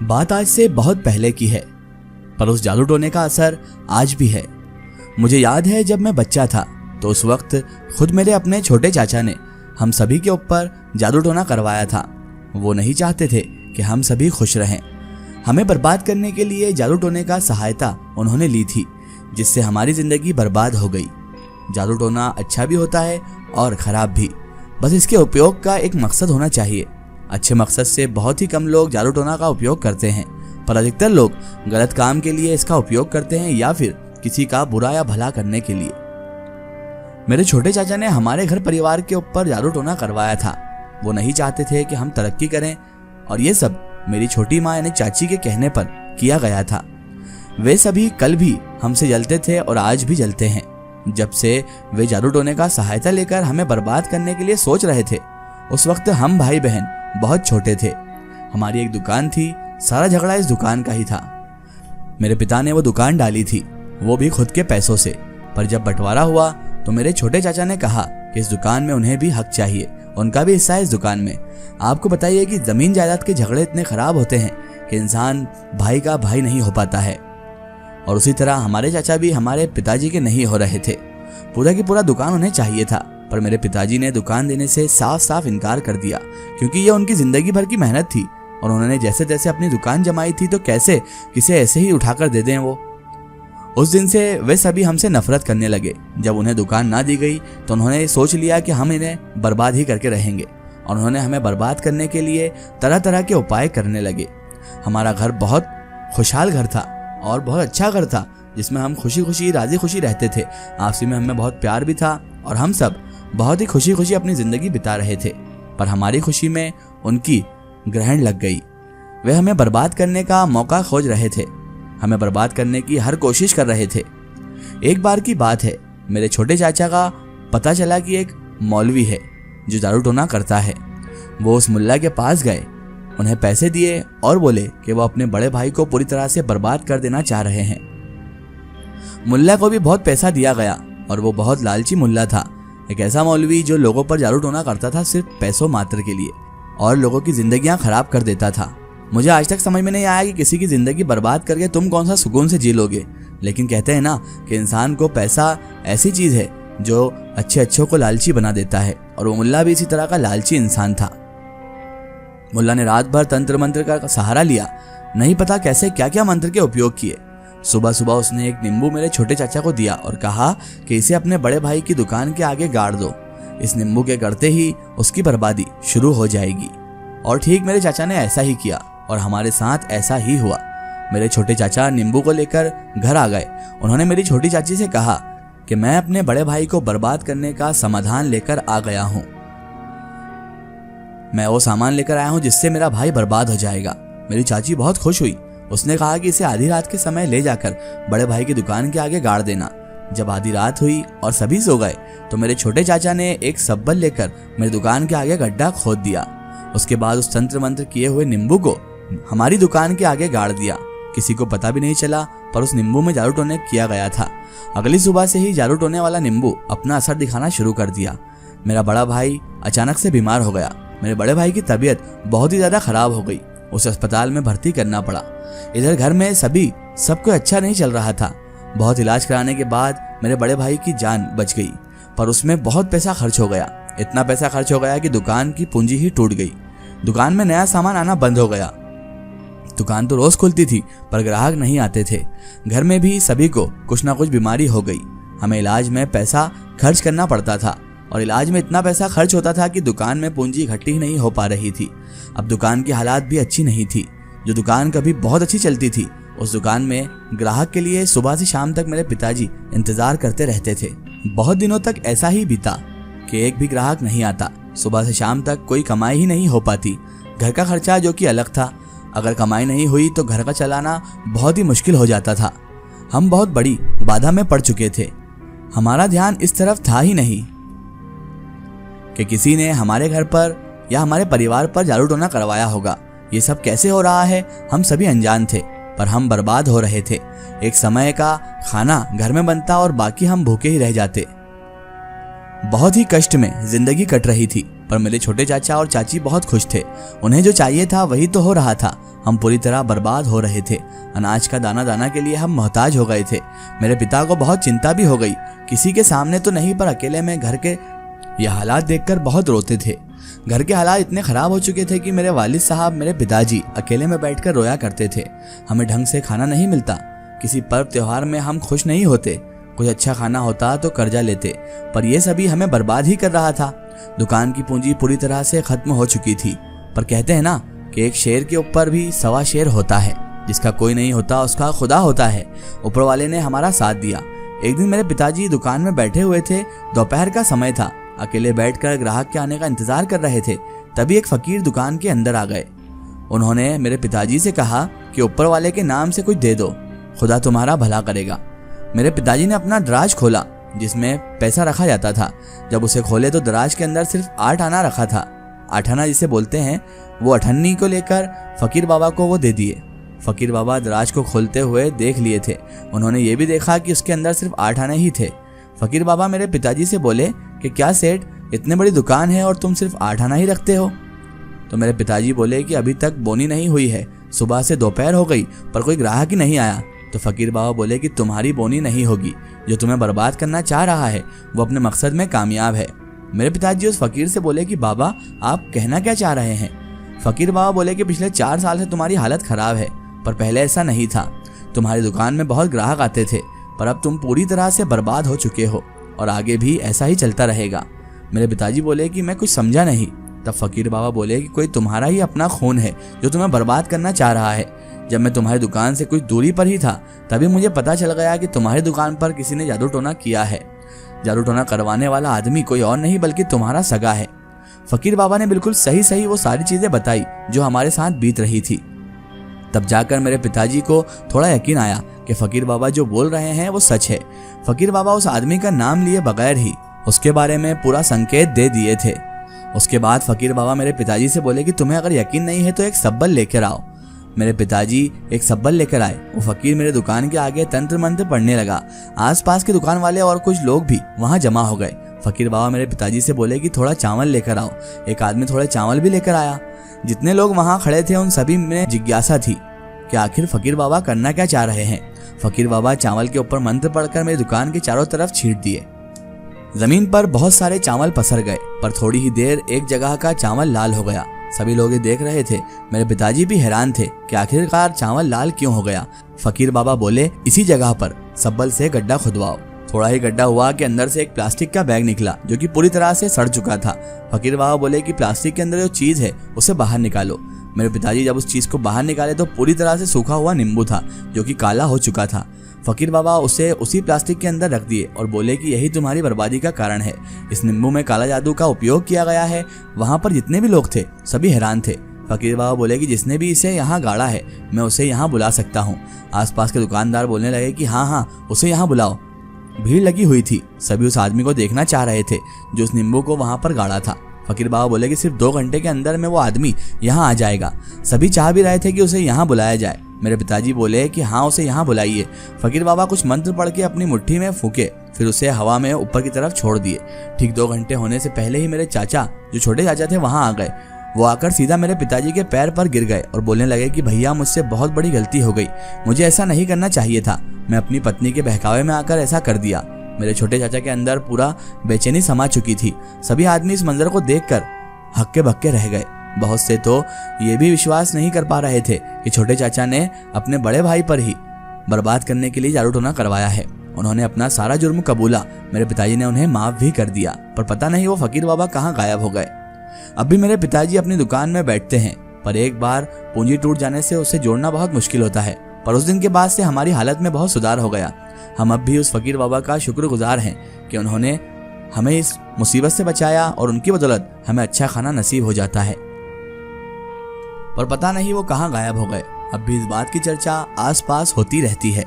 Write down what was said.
बात आज से बहुत पहले की है, पर उस जादू टोने का असर आज भी है। मुझे याद है जब मैं बच्चा था तो उस वक्त खुद मेरे अपने छोटे चाचा ने हम सभी के ऊपर जादू टोना करवाया था। वो नहीं चाहते थे कि हम सभी खुश रहें। हमें बर्बाद करने के लिए जादू टोने का सहायता उन्होंने ली थी, जिससे हमारी जिंदगी बर्बाद हो गई। जादू टोना अच्छा भी होता है और खराब भी, बस इसके उपयोग का एक मकसद होना चाहिए। अच्छे मकसद से बहुत ही कम लोग जादू टोना का उपयोग करते हैं, पर अधिकतर लोग गलत काम के लिए इसका उपयोग करते हैं या फिर किसी का बुरा या भला करने के लिए। मेरे छोटे चाचा ने हमारे घर परिवार के ऊपर जादू टोना करवाया था। वो नहीं चाहते थे कि हम तरक्की करें और ये सब मेरी छोटी माँ यानी चाची के कहने पर किया गया था। वे सभी कल भी हमसे जलते थे और आज भी जलते हैं। जब से वे जादू टोने का सहायता लेकर हमें बर्बाद करने के लिए सोच रहे थे, उस वक्त हम भाई बहन बहुत छोटे थे। हमारी एक दुकान थी, सारा झगड़ा इस दुकान का ही था। मेरे पिता ने वो दुकान डाली थी, वो भी खुद के पैसों से। पर जब बंटवारा हुआ तो मेरे छोटे चाचा ने कहा कि इस दुकान में उन्हें भी हक चाहिए, उनका भी हिस्सा है इस दुकान में। आपको बताइए कि जमीन जायदाद के झगड़े इतने खराब होते हैं कि इंसान भाई का भाई नहीं हो पाता है। और उसी तरह हमारे चाचा भी हमारे पिताजी के नहीं हो रहे थे। पूरा की पूरा दुकान उन्हें चाहिए था, पर मेरे पिताजी ने दुकान देने से साफ साफ इनकार कर दिया, क्योंकि ये उनकी जिंदगी भर की मेहनत थी और उन्होंने जैसे तैसे अपनी दुकान जमाई थी, तो कैसे किसे ऐसे ही उठाकर दे दें वो। उस दिन से वे सभी हमसे नफरत करने लगे। जब उन्हें दुकान ना दी गई तो उन्होंने सोच लिया कि हम इन्हें बर्बाद ही करके रहेंगे और उन्होंने हमें बर्बाद करने के लिए तरह तरह के उपाय करने लगे। हमारा घर बहुत खुशहाल घर था और बहुत अच्छा घर था, जिसमें हम खुशी खुशी राजी खुशी रहते थे। आपसी में हमें बहुत प्यार भी था और हम सब बहुत ही खुशी खुशी अपनी जिंदगी बिता रहे थे। पर हमारी खुशी में उनकी ग्रहण लग गई। वे हमें बर्बाद करने का मौका खोज रहे थे, हमें बर्बाद करने की हर कोशिश कर रहे थे। एक बार की बात है, मेरे छोटे चाचा का पता चला कि एक मौलवी है जो जादू टोना करता है। वो उस मुल्ला के पास गए, उन्हें पैसे दिए और बोले कि वो अपने बड़े भाई को पूरी तरह से बर्बाद कर देना चाह रहे हैं। मुल्ला को भी बहुत पैसा दिया गया और वो बहुत लालची मुल्ला था। एक ऐसा मौलवी जो लोगों पर जादू टोना करता था सिर्फ पैसों मात्र के लिए और लोगों की जिंदगियां खराब कर देता था। मुझे आज तक समझ में नहीं आया कि किसी की जिंदगी बर्बाद करके तुम कौन सा सुकून से जी लोगे। लेकिन कहते हैं ना कि इंसान को पैसा ऐसी चीज है जो अच्छों को लालची बना देता है, और वो मुल्ला भी इसी तरह का लालची इंसान था। मुल्ला ने रात भर तंत्र मंत्र का सहारा लिया, नहीं पता कैसे क्या क्या मंत्र के उपयोग किए। सुबह सुबह उसने एक नींबू मेरे छोटे चाचा को दिया और कहा कि इसे अपने बड़े भाई की दुकान के आगे गाड़ दो। इस नींबू के गड़ते ही उसकी बर्बादी शुरू हो जाएगी। और ठीक मेरे चाचा ने ऐसा ही किया और हमारे साथ ऐसा ही हुआ। मेरे छोटे चाचा नींबू को लेकर घर आ गए। उन्होंने मेरी छोटी चाची से कहा कि मैं अपने बड़े भाई को बर्बाद करने का समाधान लेकर आ गया हूँ। मैं वो सामान लेकर आया हूँ जिससे मेरा भाई बर्बाद हो जाएगा। मेरी चाची बहुत खुश हुई। उसने कहा कि इसे आधी रात के समय ले जाकर बड़े भाई की दुकान के आगे गाड़ देना। जब आधी रात हुई और सभी सो गए तो मेरे छोटे चाचा ने एक सब्बल लेकर मेरी दुकान के आगे गड्ढा खोद दिया। उसके बाद उस तंत्र मंत्र किए हुए नींबू को हमारी दुकान के आगे गाड़ दिया। किसी को पता भी नहीं चला, पर उस नींबू में जादू टोने किया गया था। अगली सुबह से ही जादू टोने वाला नींबू अपना असर दिखाना शुरू कर दिया। मेरा बड़ा भाई अचानक से बीमार हो गया। मेरे बड़े भाई की तबीयत बहुत ही ज्यादा खराब हो गई, उसे अस्पताल में भर्ती करना पड़ा। इधर घर में सब कुछ अच्छा नहीं चल रहा था। बहुत इलाज कराने के बाद मेरे बड़े भाई की जान बच गई, पर उसमें बहुत पैसा खर्च हो गया। इतना पैसा खर्च हो गया कि दुकान की पूंजी ही टूट गई। दुकान में नया सामान आना बंद हो गया। दुकान तो रोज खुलती थी, पर ग्राहक नहीं आते थे। घर में भी सभी को कुछ ना कुछ बीमारी हो गई। हमें इलाज में पैसा खर्च करना पड़ता था और इलाज में इतना पैसा खर्च होता था कि दुकान में पूंजी इकट्ठी नहीं हो पा रही थी। अब दुकान की हालात भी अच्छी नहीं थी। जो दुकान कभी बहुत अच्छी चलती थी, उस दुकान में ग्राहक के लिए सुबह से शाम तक मेरे पिताजी इंतजार करते रहते थे। बहुत दिनों तक ऐसा ही बीता कि एक भी ग्राहक नहीं आता। सुबह से शाम तक कोई कमाई ही नहीं हो पाती। घर का खर्चा जो कि अलग था, अगर कमाई नहीं हुई तो घर का चलाना बहुत ही मुश्किल हो जाता था। हम बहुत बड़ी बाधा में पड़ चुके थे। हमारा ध्यान इस तरफ था ही नहीं कि किसी ने हमारे घर पर या हमारे परिवार पर जादू टोना करवाया होगा। ये सब कैसे हो रहा है, हम सभी अनजान थे, पर हम बर्बाद हो रहे थे। एक समय का खाना घर में बनता और बाकी हम भूखे ही रह जाते। बहुत ही कष्ट में जिंदगी कट रही थी, पर मेरे छोटे चाचा और चाची बहुत खुश थे। उन्हें जो चाहिए था वही तो हो रहा था। हम पूरी तरह बर्बाद हो रहे थे। अनाज का दाना दाना के लिए हम मोहताज हो गए थे। मेरे पिता को बहुत चिंता भी हो गई, किसी के सामने तो नहीं पर अकेले में घर के यह हालात देखकर बहुत रोते थे। घर के हालात इतने खराब हो चुके थे कि मेरे वालिद साहब, मेरे पिताजी अकेले में बैठकर रोया करते थे। हमें ढंग से खाना नहीं मिलता, किसी पर्व त्योहार में हम खुश नहीं होते, कुछ अच्छा खाना होता तो कर्जा लेते, पर यह सभी हमें बर्बाद ही कर रहा था। दुकान की पूंजी पूरी तरह से खत्म हो चुकी थी, पर कहते हैं ना कि एक शेर के ऊपर भी 1.25 शेर होता है, जिसका कोई नहीं होता उसका खुदा होता है। ऊपर वाले ने हमारा साथ दिया। एक दिन मेरे पिताजी दुकान में बैठे हुए थे, दोपहर का समय था, अकेले बैठकर ग्राहक के आने का इंतजार कर रहे थे। तभी एक फकीर दुकान के अंदर आ गए। उन्होंने मेरे पिताजी से कहा कि ऊपर वाले के नाम से कुछ दे दो, खुदा तुम्हारा भला करेगा। मेरे पिताजी ने अपना दराज खोला जिसमें पैसा रखा जाता था। जब उसे खोले तो दराज के अंदर सिर्फ 8 आना रखा था। 8 आना जिसे बोलते हैं, वो 8 अन्नी को लेकर फकीर बाबा को वो दे दिए। फकीर बाबा दराज को खोलते हुए देख लिए थे। उन्होंने ये भी देखा कि उसके अंदर सिर्फ 8 आने ही थे। फकीर बाबा मेरे पिताजी से बोले कि क्या सेठ, इतनी बड़ी दुकान है और तुम सिर्फ 8 आना ही रखते हो? तो मेरे पिताजी बोले कि अभी तक बोनी नहीं हुई है, सुबह से दोपहर हो गई पर कोई ग्राहक ही नहीं आया। तो फकीर बाबा बोले कि तुम्हारी बोनी नहीं होगी, जो तुम्हें बर्बाद करना चाह रहा है वो अपने मकसद में कामयाब है। मेरे पिताजी उस फकीर से बोले कि बाबा, आप कहना क्या चाह रहे हैं? फकीर बाबा बोले कि पिछले 4 साल से तुम्हारी हालत खराब है, पर पहले ऐसा नहीं था। तुम्हारी दुकान में बहुत ग्राहक आते थे, पर अब तुम पूरी तरह से बर्बाद हो चुके हो और आगे भी ऐसा ही चलता रहेगा। मेरे पिताजी बोले कि मैं कुछ समझा नहीं। तब फकीर बाबा बोले कि कोई तुम्हारा ही अपना खून है जो तुम्हें बर्बाद करना चाह रहा है। जब मैं तुम्हारी दुकान से कुछ दूरी पर ही था, तभी मुझे पता चल गया कि तुम्हारी दुकान पर किसी ने जादू टोना किया है। जादू टोना करवाने वाला आदमी कोई और नहीं बल्कि तुम्हारा सगा है। फकीर बाबा ने बिल्कुल सही सही वो सारी चीजें बताई जो हमारे साथ बीत रही थी। तब जाकर मेरे पिताजी को थोड़ा यकीन आया कि फकीर बाबा जो बोल रहे हैं वो सच है। फकीर बाबा उस आदमी का नाम लिए बगैर ही उसके बारे में पूरा संकेत दे दिए थे। उसके बाद फकीर बाबा मेरे पिताजी से बोले कि तुम्हें अगर यकीन नहीं है तो एक सब्बल लेकर आओ। मेरे पिताजी एक सब्बल लेकर आए। वो फकीर मेरे दुकान के आगे तंत्र मंत्र पढ़ने लगा। आसपास के दुकान वाले और कुछ लोग भी वहां जमा हो गए। फकीर बाबा मेरे पिताजी से बोले कि थोड़ा चावल लेकर आओ। एक आदमी थोड़े चावल भी लेकर आया। जितने लोग वहां खड़े थे उन सभी में जिज्ञासा थी कि आखिर फकीर बाबा करना क्या चाह रहे हैं। फकीर बाबा चावल के ऊपर मंत्र पढ़कर मेरी दुकान के चारों तरफ छींट दिए। जमीन पर बहुत सारे चावल पसर गए, पर थोड़ी ही देर एक जगह का चावल लाल हो गया। सभी लोग देख रहे थे। मेरे पिताजी भी हैरान थे कि आखिरकार चावल लाल क्यों हो गया। फकीर बाबा बोले, इसी जगह पर सब्बल से गड्ढा खुदवाओ। थोड़ा ही गड्ढा हुआ कि अंदर से एक प्लास्टिक का बैग निकला जो कि पूरी तरह से सड़ चुका था। फकीर बाबा बोले कि प्लास्टिक के अंदर जो चीज है उसे बाहर निकालो। मेरे पिताजी जब उस चीज को बाहर निकाले तो पूरी तरह से सूखा हुआ नींबू था जो कि काला हो चुका था। फकीर बाबा उसे उसी प्लास्टिक के अंदर रख दिए और बोले कि यही तुम्हारी बर्बादी का कारण है। इस नींबू में काला जादू का उपयोग किया गया है। वहां पर जितने भी लोग थे सभी हैरान थे। फकीर बाबा बोले कि जिसने भी इसे यहाँ गाड़ा है मैं उसे यहाँ बुला सकता हूँ। आसपास के दुकानदार बोलने लगे कि हाँ, उसे यहाँ बुलाओ। भीड़ लगी हुई थी। सभी उस आदमी को देखना चाह रहे थे जो उस नींबू को वहां पर गाड़ा था। फकीर बाबा बोले कि सिर्फ 2 घंटे के अंदर में वो आदमी यहाँ आ जाएगा। सभी चाह भी रहे थे कि उसे यहाँ बुलाया जाए। मेरे पिताजी बोले कि हाँ, उसे यहाँ बुलाइए। फकीर बाबा कुछ मंत्र पढ़ के अपनी मुट्ठी में फूके, फिर उसे हवा में ऊपर की तरफ छोड़ दिए। ठीक 2 घंटे होने से पहले ही मेरे चाचा, जो छोटे चाचा थे, वहां आ गए। वो आकर सीधा मेरे पिताजी के पैर पर गिर गए और बोलने लगे कि भैया, मुझसे बहुत बड़ी गलती हो गई, मुझे ऐसा नहीं करना चाहिए था, मैं अपनी पत्नी के बहकावे में आकर ऐसा कर दिया। मेरे छोटे चाचा के अंदर पूरा बेचैनी समा चुकी थी। सभी आदमी इस मंजर को देखकर हक्के बक्के रह गए। बहुत से तो ये भी विश्वास नहीं कर पा रहे थे कि छोटे चाचा ने अपने बड़े भाई पर ही बर्बाद करने के लिए जादू टोना करवाया है। उन्होंने अपना सारा जुर्म कबूला। मेरे पिताजी ने उन्हें माफ भी कर दिया, पर पता नहीं वो फकीर बाबा कहाँ गायब हो गए। अब भी मेरे पिताजी अपनी दुकान में बैठते हैं, पर एक बार पूंजी टूट जाने से उसे जोड़ना बहुत मुश्किल होता है। पर उस दिन के बाद से हमारी हालत में बहुत सुधार हो गया। हम अब भी उस फकीर बाबा का शुक्रगुजार हैं कि उन्होंने हमें इस मुसीबत से बचाया और उनकी बदौलत हमें अच्छा खाना नसीब हो जाता है। पर पता नहीं वो कहाँ गायब हो गए। अब भी इस बात की चर्चा आसपास होती रहती है।